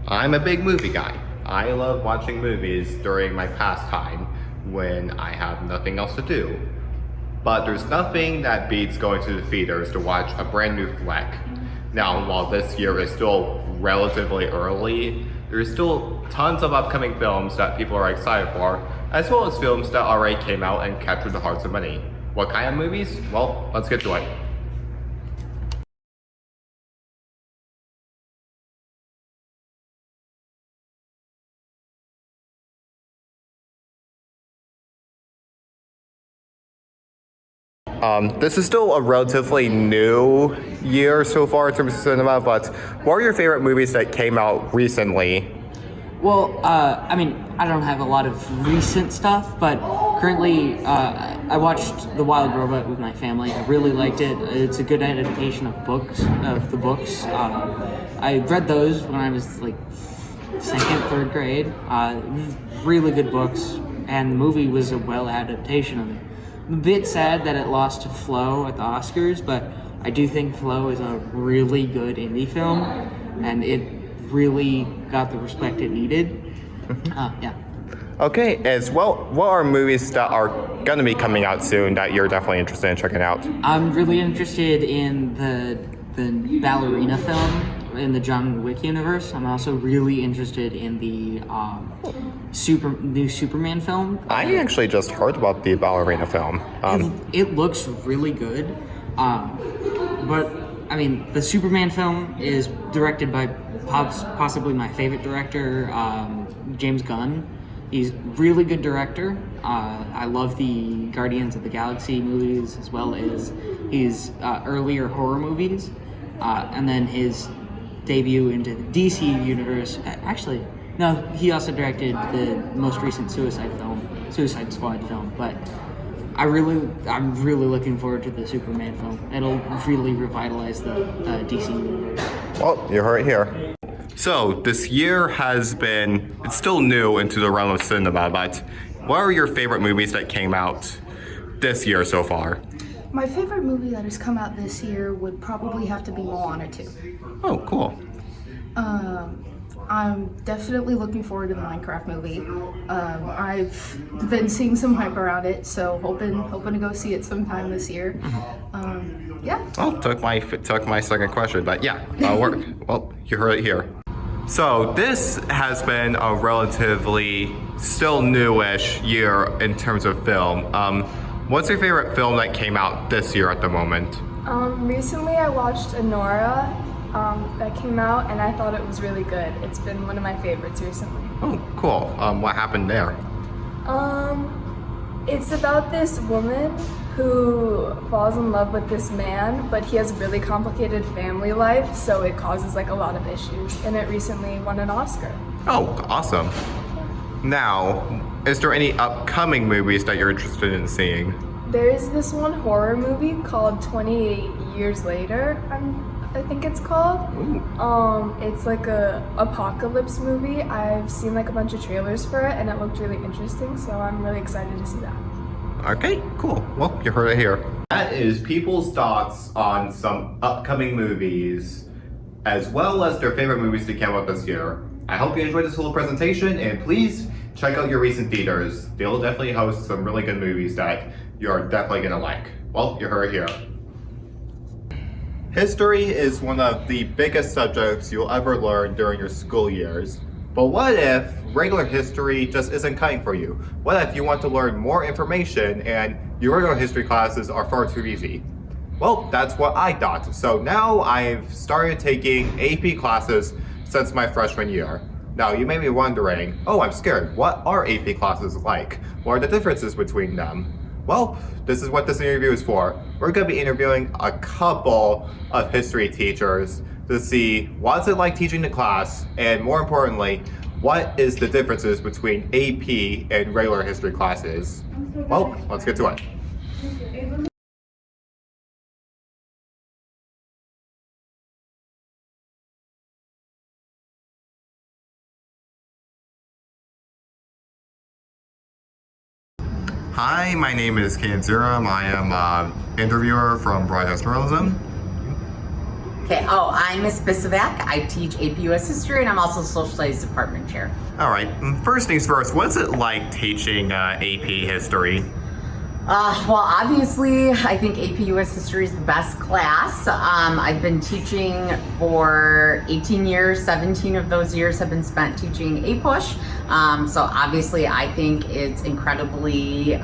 I'm a big movie guy. I love watching movies during my pastime when I have nothing else to do. But there's nothing that beats going to the theaters to watch a brand new flick. Now, while this year is still relatively early, there's still tons of upcoming films that people are excited for, as well as films that already came out and captured the hearts of many. What kind of movies? Well, let's get to it. This is still a relatively new year so far in terms of cinema, but what are your favorite movies that came out recently? Well, I mean, I don't have a lot of recent stuff, but currently I watched The Wild Robot with my family. I really liked it. It's a good adaptation of the books. I read those when I was like second, third grade. Really good books, and the movie was a well adaptation of it. I'm a bit sad that it lost to Flow at the Oscars, but I do think Flow is a really good indie film, and it really got the respect it needed. Yeah. Okay, as well, what are movies that are going to be coming out soon that you're definitely interested in checking out? I'm really interested in the ballerina film in the John Wick universe. I'm also really interested in the new Superman film. I actually just heard about the ballerina film. It looks really good, but I mean, the Superman film is directed by possibly my favorite director, James Gunn. He's a really good director. I love the Guardians of the Galaxy movies as well as his earlier horror movies, and then his debut into the DC universe. Actually, no, he also directed the most recent Suicide Squad film. But I'm really looking forward to the Superman film. It'll really revitalize the DC universe. Well, you heard it here. So this year it's still new into the realm of cinema, but what are your favorite movies that came out this year so far? My favorite movie that has come out this year would probably have to be Moana 2. Oh, cool. I'm definitely looking forward to the Minecraft movie. I've been seeing some hype around it, so hoping to go see it sometime this year. Yeah. Well, took my second question, but yeah, well, you heard it here. So this has been a relatively still newish year in terms of film. What's your favorite film that came out this year at the moment? Recently I watched Anora that came out, and I thought it was really good. It's been one of my favorites recently. Oh, cool. What happened there? It's about this woman who falls in love with this man, but he has a really complicated family life, so it causes like a lot of issues, and it recently won an Oscar. Oh, awesome. Now, is there any upcoming movies that you're interested in seeing? There is this one horror movie called 28 Years Later, I think it's called. It's like a apocalypse movie. I've seen like a bunch of trailers for it, and it looked really interesting, so I'm really excited to see that. Okay, cool. Well, you heard it here. That is people's thoughts on some upcoming movies, as well as their favorite movies that came out this year. I hope you enjoyed this little presentation, and please check out your recent theaters. They'll definitely host some really good movies that you're definitely gonna like. Well, you heard it here. History is one of the biggest subjects you'll ever learn during your school years. But what if regular history just isn't cutting for you? What if you want to learn more information and your regular history classes are far too easy? Well, that's what I thought. So now I've started taking AP classes since my freshman year. Now you may be wondering, oh, I'm scared. What are AP classes like? What are the differences between them? Well, this is what this interview is for. We're going to be interviewing a couple of history teachers to see what's it like teaching the class, and more importantly, what is the differences between AP and regular history classes. Well, let's get to it. Hi, my name is Caden Zehrung. I am an interviewer from Broadcast Journalism. Okay, I'm Miss Bisovac. I teach AP US History, and I'm also Social Studies Department Chair. All right, first things first, what's it like teaching AP History? Well, obviously, I think AP US History is the best class. I've been teaching for 18 years. 17 of those years have been spent teaching APUSH. So obviously, I think it's incredibly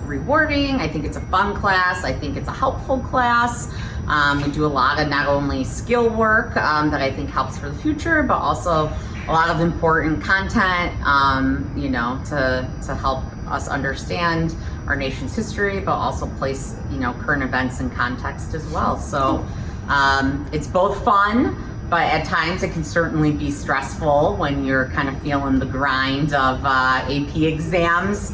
rewarding. I think it's a fun class. I think it's a helpful class. We do a lot of not only skill work that I think helps for the future, but also a lot of important content, to help us understand our nation's history, but also place, current events in context as well. So it's both fun, but at times it can certainly be stressful when you're kind of feeling the grind of AP exams,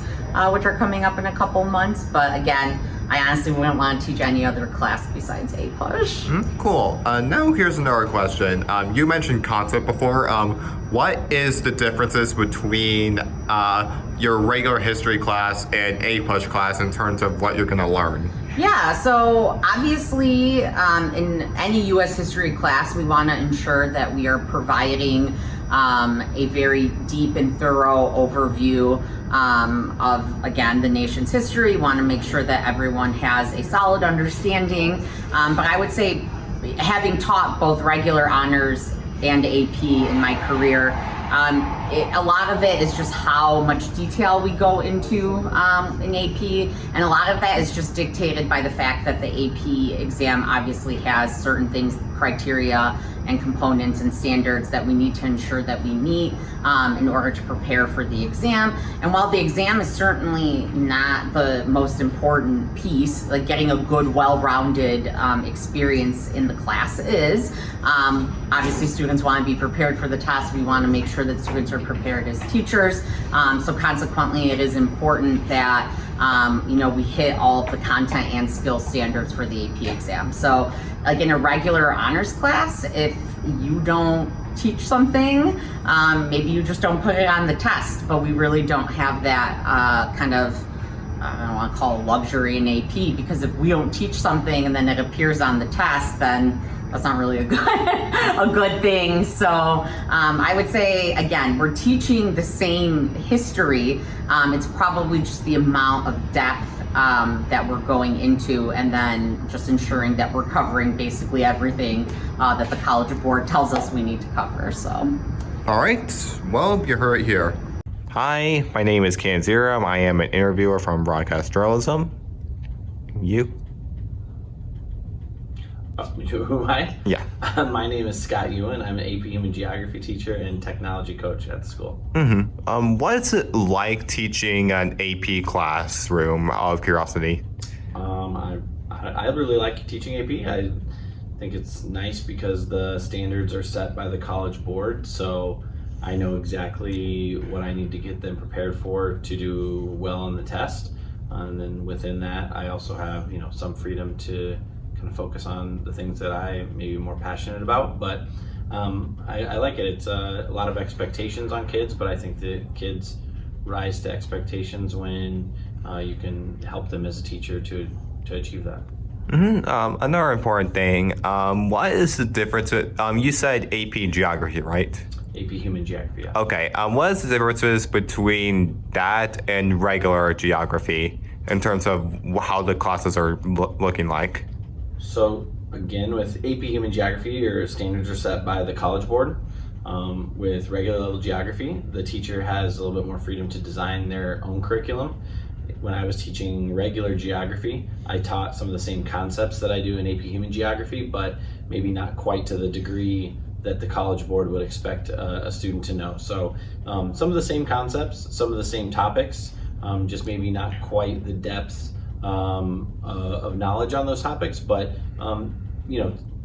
which are coming up in a couple months. But again, I honestly wouldn't want to teach any other class besides APUSH. Cool. Now here's another question. You mentioned concept before. What is the differences between your regular history class and APUSH class in terms of what you're going to learn? Yeah, so obviously in any U.S. history class, we want to ensure that we are providing a very deep and thorough overview of, again, the nation's history. We want to make sure that everyone has a solid understanding. But I would say, having taught both regular honors and AP in my career, a lot of it is just how much detail we go into in AP, and a lot of that is just dictated by the fact that the AP exam obviously has certain things, criteria and components and standards that we need to ensure that we meet in order to prepare for the exam. And while the exam is certainly not the most important piece, like getting a good, well-rounded experience in the class is, obviously students want to be prepared for the test. We want to make sure that students are prepared as teachers. So consequently, it is important that we hit all of the content and skill standards for the AP exam. So like in a regular honors class, if you don't teach something, maybe you just don't put it on the test, but we really don't have that kind of, I don't want to call it luxury in AP, because if we don't teach something and then it appears on the test, then that's not really a good thing. So I would say, again, we're teaching the same history. It's probably just the amount of depth that we're going into, and then just ensuring that we're covering basically everything that the College Board tells us we need to cover. So. All right, well, you heard it here. Hi, my name is Caden Zehrung. I am an interviewer from Broadcast Journalism. You? Who am I? Yeah. My name is Scott Ewan. I'm an AP Human Geography teacher and technology coach at the school. What is it like teaching an AP classroom, out of curiosity? I really like teaching AP. I think it's nice because the standards are set by the College Board, so I know exactly what I need to get them prepared for to do well on the test. And then within that, I also have, some freedom to kind of focus on the things that I may be more passionate about. But I like it. It's a lot of expectations on kids, but I think the kids rise to expectations when you can help them as a teacher to achieve that. Another important thing, what is the difference with, you said AP Geography, right? AP Human Geography, yeah. Okay, what is the differences between that and regular geography in terms of how the classes are looking like? So again, with AP Human Geography, your standards are set by the College Board. With regular level geography, the teacher has a little bit more freedom to design their own curriculum. When I was teaching regular geography, I taught some of the same concepts that I do in AP Human Geography, but maybe not quite to the degree that the College Board would expect a student to know. So some of the same concepts, some of the same topics, just maybe not quite the depth of knowledge on those topics, but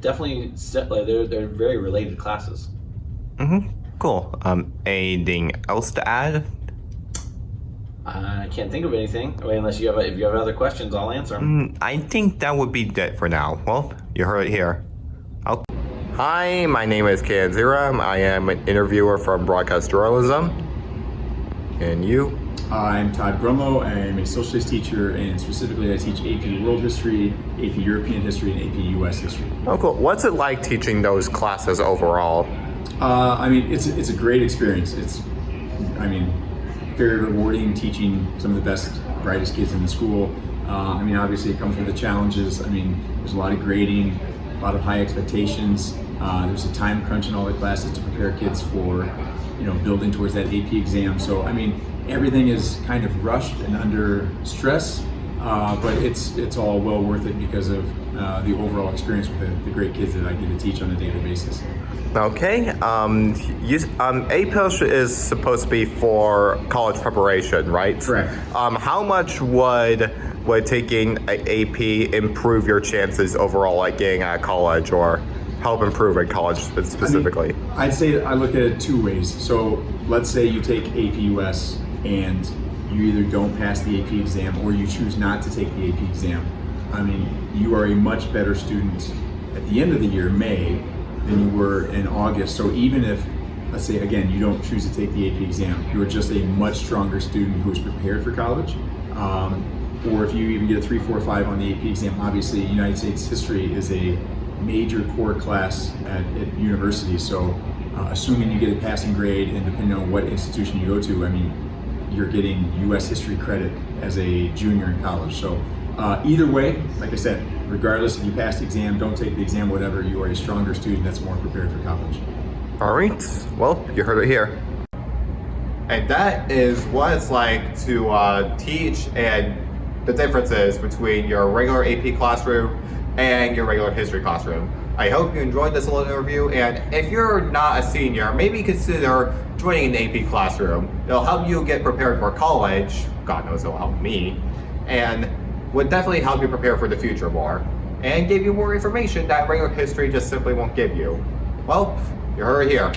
definitely they're very related classes. Cool. Anything else to add? I can't think of anything. Unless if you have other questions, I'll answer them. I think that would be it for now. Well, you heard it here. Hi, my name is Caden Zehrung. I am an interviewer from Broadcast Journalism. And you? I'm Todd Grunlow. I'm a social studies teacher, and specifically I teach AP World History, AP European History, and AP US History. Oh, cool. What's it like teaching those classes overall? I mean, it's a great experience. Very rewarding teaching some of the best, brightest kids in the school. Obviously it comes with the challenges. There's a lot of grading, a lot of high expectations. There's a time crunch in all the classes to prepare kids for, building towards that AP exam. So, everything is kind of rushed and under stress, but it's all well worth it because of the overall experience with the great kids that I get to teach on a daily basis. Okay. AP is supposed to be for college preparation, right? Correct. How much would taking AP improve your chances overall, like getting out of college, or help improve in college specifically? I'd say I look at it two ways. So let's say you take AP US and you either don't pass the AP exam or you choose not to take the AP exam. You are a much better student at the end of the year, May, than you were in August. So even if, let's say again, you don't choose to take the AP exam, you're just a much stronger student who is prepared for college. Or if you even get a 3, 4, 5 on the AP exam, obviously United States history is a major core class at university. So assuming you get a passing grade, and depending on what institution you go to, you're getting US history credit as a junior in college. So either way, like I said, regardless if you pass the exam, don't take the exam, whatever, you are a stronger student that's more prepared for college. All right. Well, you heard it here. And that is what it's like to teach, and the differences between your regular AP classroom and your regular history classroom. I hope you enjoyed this little interview, and if you're not a senior, maybe consider joining an AP classroom. It'll help you get prepared for college. God knows it'll help me. And would definitely help you prepare for the future more, and give you more information that regular history just simply won't give you. Well, you heard it here.